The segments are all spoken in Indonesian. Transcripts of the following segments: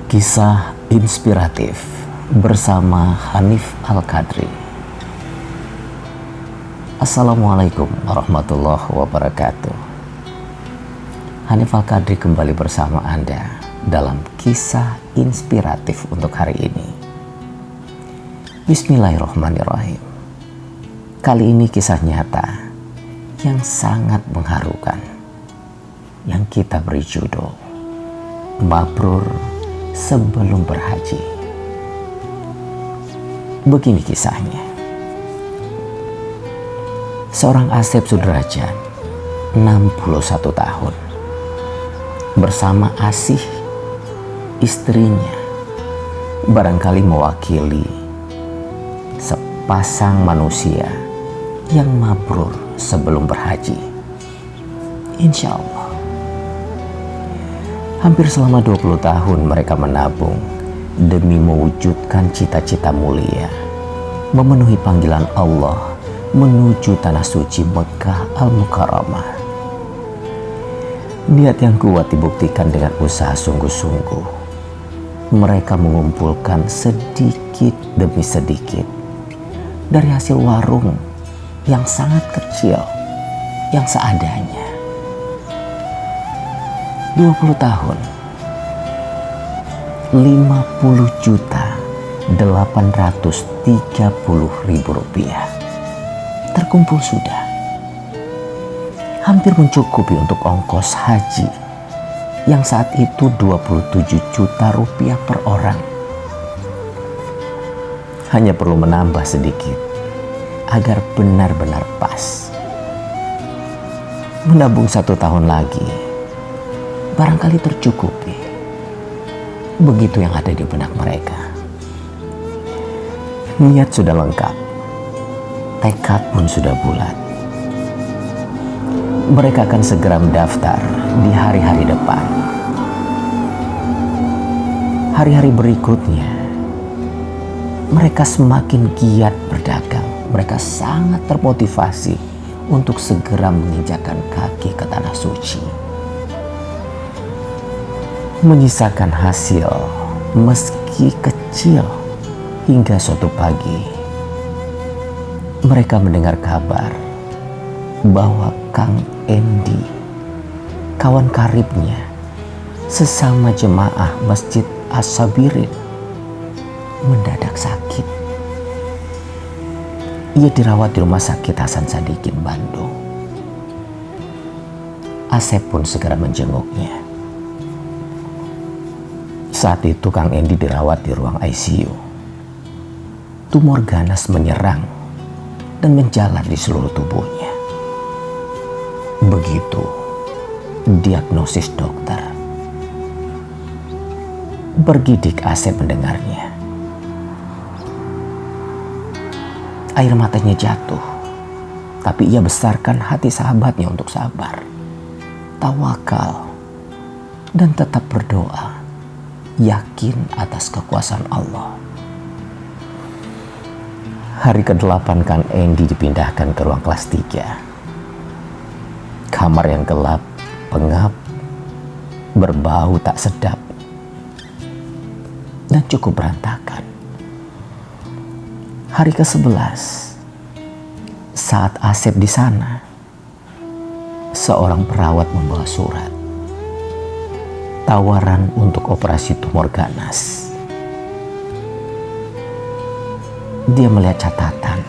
Kisah inspiratif bersama Hanif Al-Qadri. Assalamualaikum warahmatullahi wabarakatuh. Hanif Al-Qadri kembali bersama Anda dalam kisah inspiratif untuk hari ini. Bismillahirrahmanirrahim. Kali ini kisah nyata yang sangat mengharukan, yang kita beri judul Mabrur Sebelum Berhaji. Begini kisahnya. Seorang Asep Sudrajat, 61 tahun, bersama Asih, istrinya, barangkali mewakili sepasang manusia yang mabrur sebelum berhaji. Insya Allah. Hampir selama 20 tahun mereka menabung demi mewujudkan cita-cita mulia, memenuhi panggilan Allah menuju tanah suci Mekah Al-Mukarramah. Niat yang kuat dibuktikan dengan usaha sungguh-sungguh. Mereka mengumpulkan sedikit demi sedikit dari hasil warung yang sangat kecil, yang seadanya. 20 tahun, 50.830.000 rupiah terkumpul sudah. Hampir mencukupi untuk ongkos haji yang saat itu 27 juta rupiah per orang. Hanya perlu menambah sedikit agar benar-benar pas. Menabung 1 tahun lagi barangkali tercukupi. Begitu yang ada di benak mereka. Niat sudah lengkap, tekad pun sudah bulat. Mereka akan segera mendaftar di hari-hari depan. Hari-hari berikutnya, mereka semakin giat berdagang. Mereka sangat termotivasi untuk segera menginjakkan kaki ke tanah suci. Menyisakan hasil meski kecil hingga suatu pagi mereka mendengar kabar bahwa Kang Endi, kawan karibnya, sesama jemaah Masjid As-Sabirin, mendadak sakit. Ia dirawat di Rumah Sakit Hasan Sadikin, Bandung. Asep pun segera menjenguknya. Saat itu Kang Endi dirawat di ruang ICU. Tumor ganas menyerang dan menjalar di seluruh tubuhnya. Begitu diagnosis dokter. Bergidik Asep mendengarnya. Air matanya jatuh, tapi ia besarkan hati sahabatnya untuk sabar, tawakal, dan tetap berdoa, yakin atas kekuasaan Allah. Hari ke-8 Kang Endi dipindahkan ke ruang kelas 3. Kamar yang gelap, pengap, berbau tak sedap, dan cukup berantakan. Hari ke-11, saat Asep di sana, seorang perawat membawa surat tawaran untuk operasi tumor ganas. Dia melihat catatan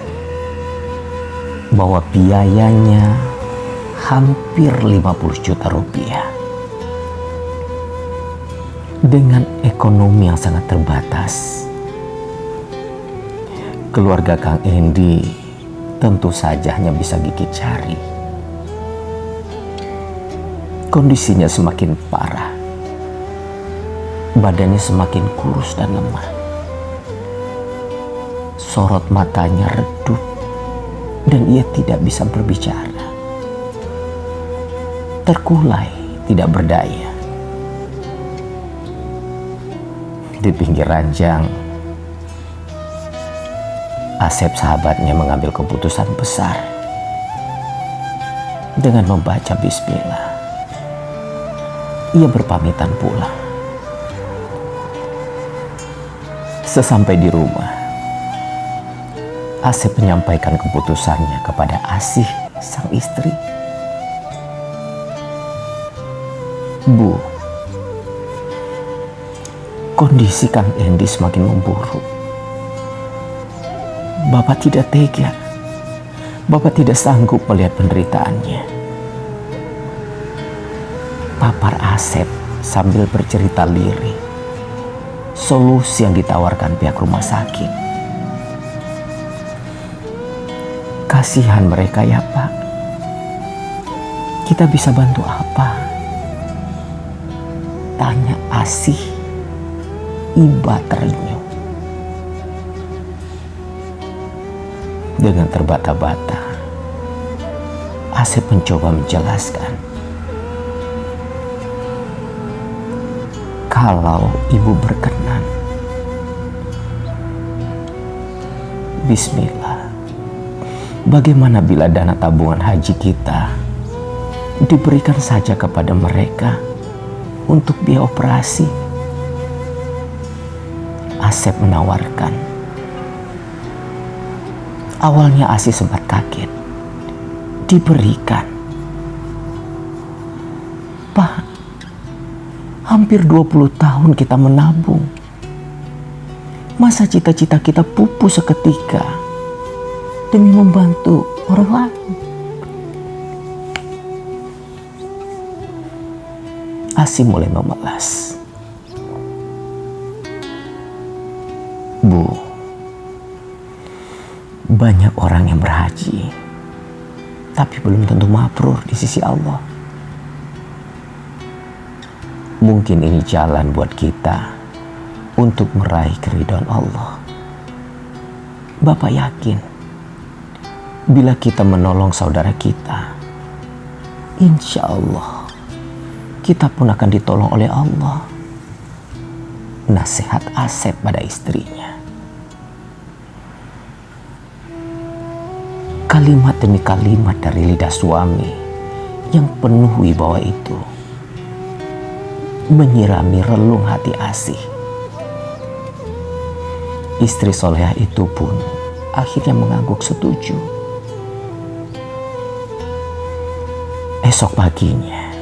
bahwa biayanya hampir 50 juta rupiah. Dengan ekonomi yang sangat terbatas, keluarga Kang Endi tentu saja hanya bisa gigit jari. Kondisinya semakin parah. Badannya semakin kurus dan lemah. Sorot matanya redup dan ia tidak bisa berbicara. Terkulai, tidak berdaya. Di pinggir ranjang, Asep sahabatnya mengambil keputusan besar dengan membaca bismillah. Ia berpamitan pulang. Sesampai di rumah, Asep menyampaikan keputusannya kepada Asih, sang istri. Bu, kondisi Kang Endi semakin memburuk. Bapak tidak tega. Bapak tidak sanggup melihat penderitaannya. Papar Asep sambil bercerita lirih solusi yang ditawarkan pihak rumah sakit. Kasihan mereka ya Pak. Kita bisa bantu apa? Tanya Asih, iba terenyuh. Dengan terbata-bata, Asep mencoba menjelaskan. Kalau ibu berkenan, bismillah. Bagaimana bila dana tabungan haji kita diberikan saja kepada mereka untuk biaya operasi? Asep menawarkan. Awalnya Asih sempat kaget. Diberikan. Pak, hampir 20 tahun kita menabung. Masa cita-cita kita pupus seketika demi membantu orang lain? Asih mulai memelas. Bu, banyak orang yang berhaji, tapi belum tentu mabrur di sisi Allah. Mungkin ini jalan buat kita untuk meraih keridhaan Allah. Bapak yakin, bila kita menolong saudara kita, insya Allah kita pun akan ditolong oleh Allah. Nasihat Asep pada istrinya. Kalimat demi kalimat dari lidah suami yang penuh wibawa itu menyirami relung hati Asih. Istri solehah itu pun akhirnya mengangguk setuju. Esok paginya,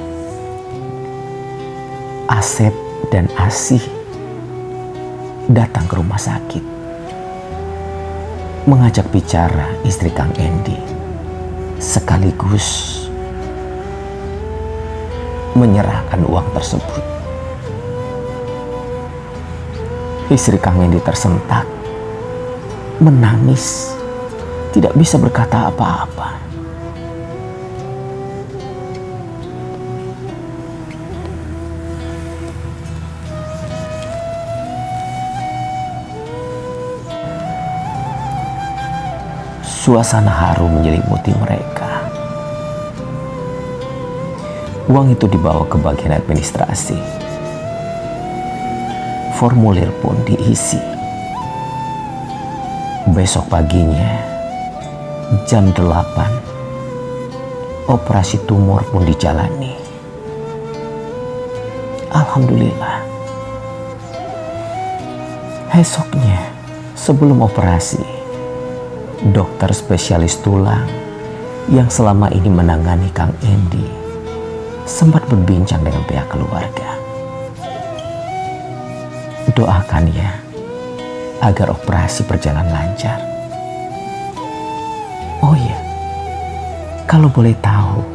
Asep dan Asih datang ke rumah sakit, mengajak bicara istri Kang Endi, sekaligus menyerahkan uang tersebut. Istri Kang Endi tersentak, menangis, tidak bisa berkata apa-apa. Suasana haru menyelimuti mereka. Uang itu dibawa ke bagian administrasi. Formulir pun diisi. Besok paginya, jam 8, operasi tumor pun dijalani. Alhamdulillah. Esoknya, sebelum operasi, dokter spesialis tulang yang selama ini menangani Kang Endi sempat berbincang dengan pihak keluarga. Doakan ya agar operasi berjalan lancar. Oh iya, kalau boleh tahu,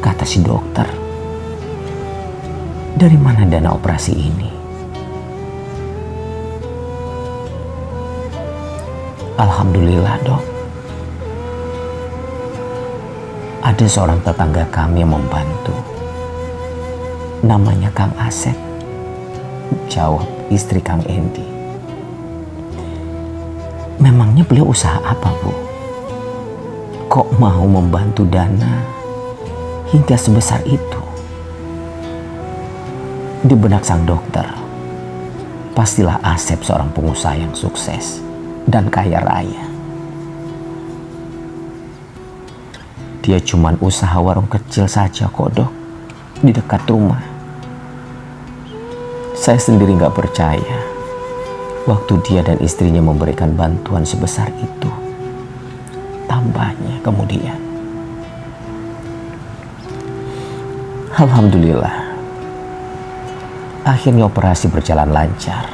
kata si dokter, dari mana dana operasi ini? Alhamdulillah dok, ada seorang tetangga kami yang membantu. Namanya Kang Asep, jawab istri Kang Endi. Memangnya beliau usaha apa bu? Kok mau membantu dana hingga sebesar itu? Di benak sang dokter, pastilah Asep seorang pengusaha yang sukses dan kaya raya. Dia cuman usaha warung kecil saja kok dok, di dekat rumah. Saya sendiri gak percaya waktu dia dan istrinya memberikan bantuan sebesar itu. Tambahnya kemudian, alhamdulillah, akhirnya operasi berjalan lancar.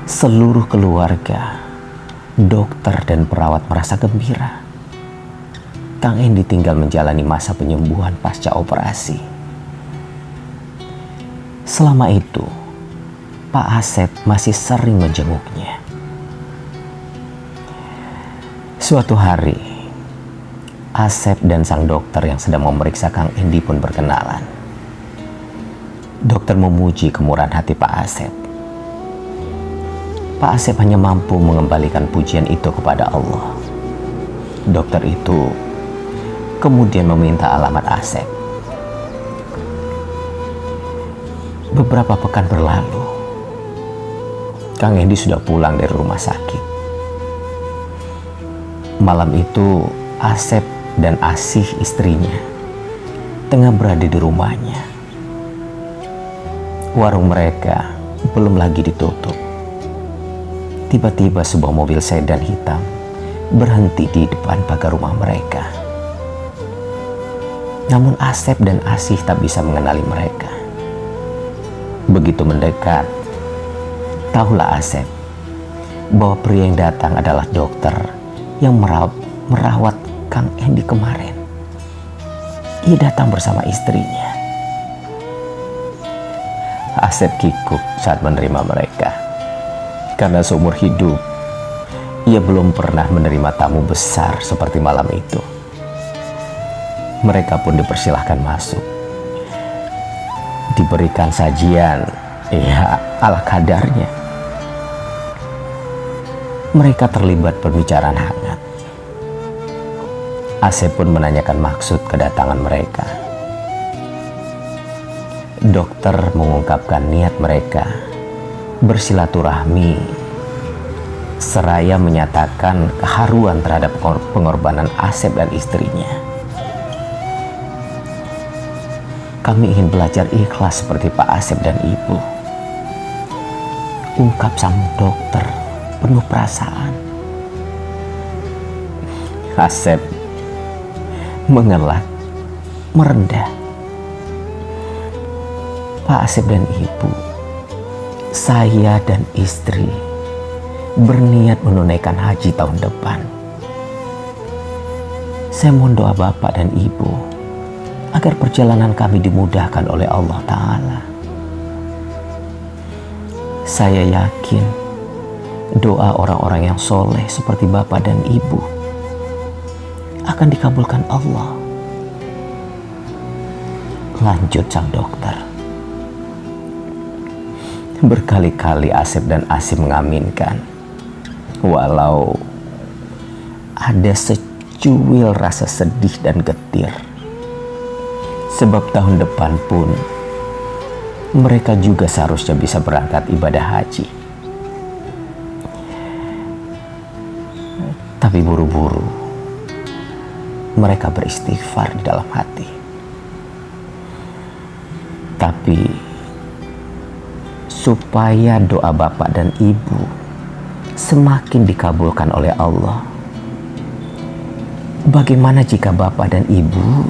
Seluruh keluarga, dokter dan perawat merasa gembira. Kang Endi tinggal menjalani masa penyembuhan pasca operasi. Selama itu, Pak Asep masih sering menjenguknya. Suatu hari, Asep dan sang dokter yang sedang memeriksa Kang Endi pun berkenalan. Dokter memuji kemurahan hati Pak Asep. Pak Asep hanya mampu mengembalikan pujian itu kepada Allah. Dokter itu kemudian meminta alamat Asep. Beberapa pekan berlalu, Kang Endi sudah pulang dari rumah sakit. Malam itu, Asep dan Asih istrinya tengah berada di rumahnya. Warung mereka belum lagi ditutup. Tiba-tiba sebuah mobil sedan hitam berhenti di depan pagar rumah mereka. Namun Asep dan Asih tak bisa mengenali mereka. Begitu mendekat, tahulah Asep bahwa pria yang datang adalah dokter yang merawat Kang Endi kemarin. Ia datang bersama istrinya. Asep kikuk saat menerima mereka, karena seumur hidup ia belum pernah menerima tamu besar seperti malam itu. Mereka pun dipersilahkan masuk. Diberikan sajian, ya ala kadarnya. Mereka terlibat pembicaraan hangat. Asep pun menanyakan maksud kedatangan mereka. Dokter mengungkapkan niat mereka bersilaturahmi, seraya menyatakan keharuan terhadap pengorbanan Asep dan istrinya. Kami ingin belajar ikhlas seperti Pak Asep dan Ibu, ungkap sang dokter penuh perasaan. Asep mengelak, merendah. Pak Asep dan Ibu, saya dan istri berniat menunaikan haji tahun depan. Saya mohon doa Bapak dan Ibu agar perjalanan kami dimudahkan oleh Allah Ta'ala. Saya yakin doa orang-orang yang soleh seperti Bapak dan Ibu akan dikabulkan Allah. Lanjut sang dokter. Berkali-kali Asep dan Asih mengaminkan, walau ada secuil rasa sedih dan getir. Sebab tahun depan pun mereka juga seharusnya bisa berangkat ibadah haji. Tapi buru-buru mereka beristighfar di dalam hati. Tapi supaya doa Bapak dan Ibu semakin dikabulkan oleh Allah, bagaimana jika Bapak dan Ibu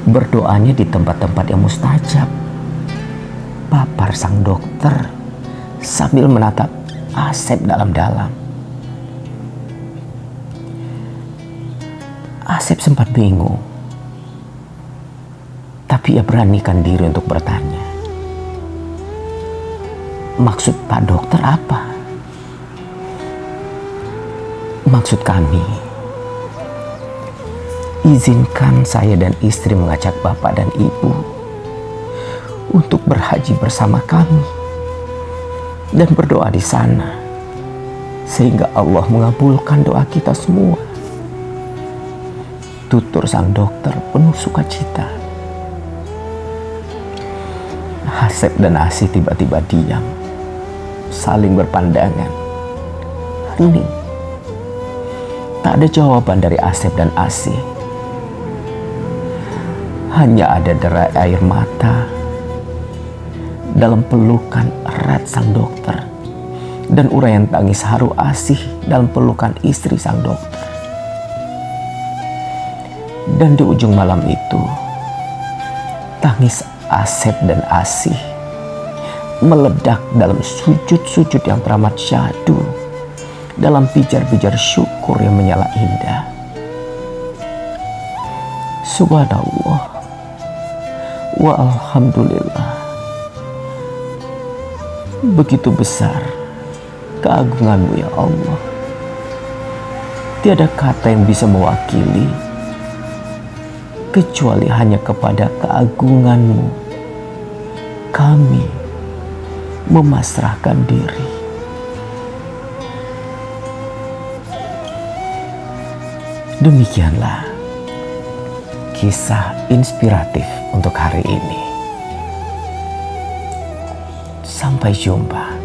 berdoanya di tempat-tempat yang mustajab? Papar sang dokter sambil menatap Asep dalam-dalam. Asep sempat bingung, tapi ia beranikan diri untuk bertanya, maksud Pak Dokter apa? Maksud kami, izinkan saya dan istri mengajak Bapak dan Ibu untuk berhaji bersama kami dan berdoa di sana, sehingga Allah mengabulkan doa kita semua. Tutur sang dokter penuh sukacita. Asep dan Asih tiba-tiba diam, saling berpandangan, hening. Tak ada jawaban dari Asep dan Asih. Hanya ada derai air mata dalam pelukan erat sang dokter dan uraian tangis haru asih dalam pelukan istri sang dokter. Dan di ujung malam itu, tangis Asep dan Asih meledak dalam sujud-sujud yang teramat syahdu, dalam pijar-pijar syukur yang menyala indah. Subhanallah wa alhamdulillah. Begitu besar keagungan-Mu ya Allah. Tiada kata yang bisa mewakili kecuali hanya kepada keagungan-Mu kami memasrahkan diri. Demikianlah kisah inspiratif untuk hari ini. Sampai jumpa.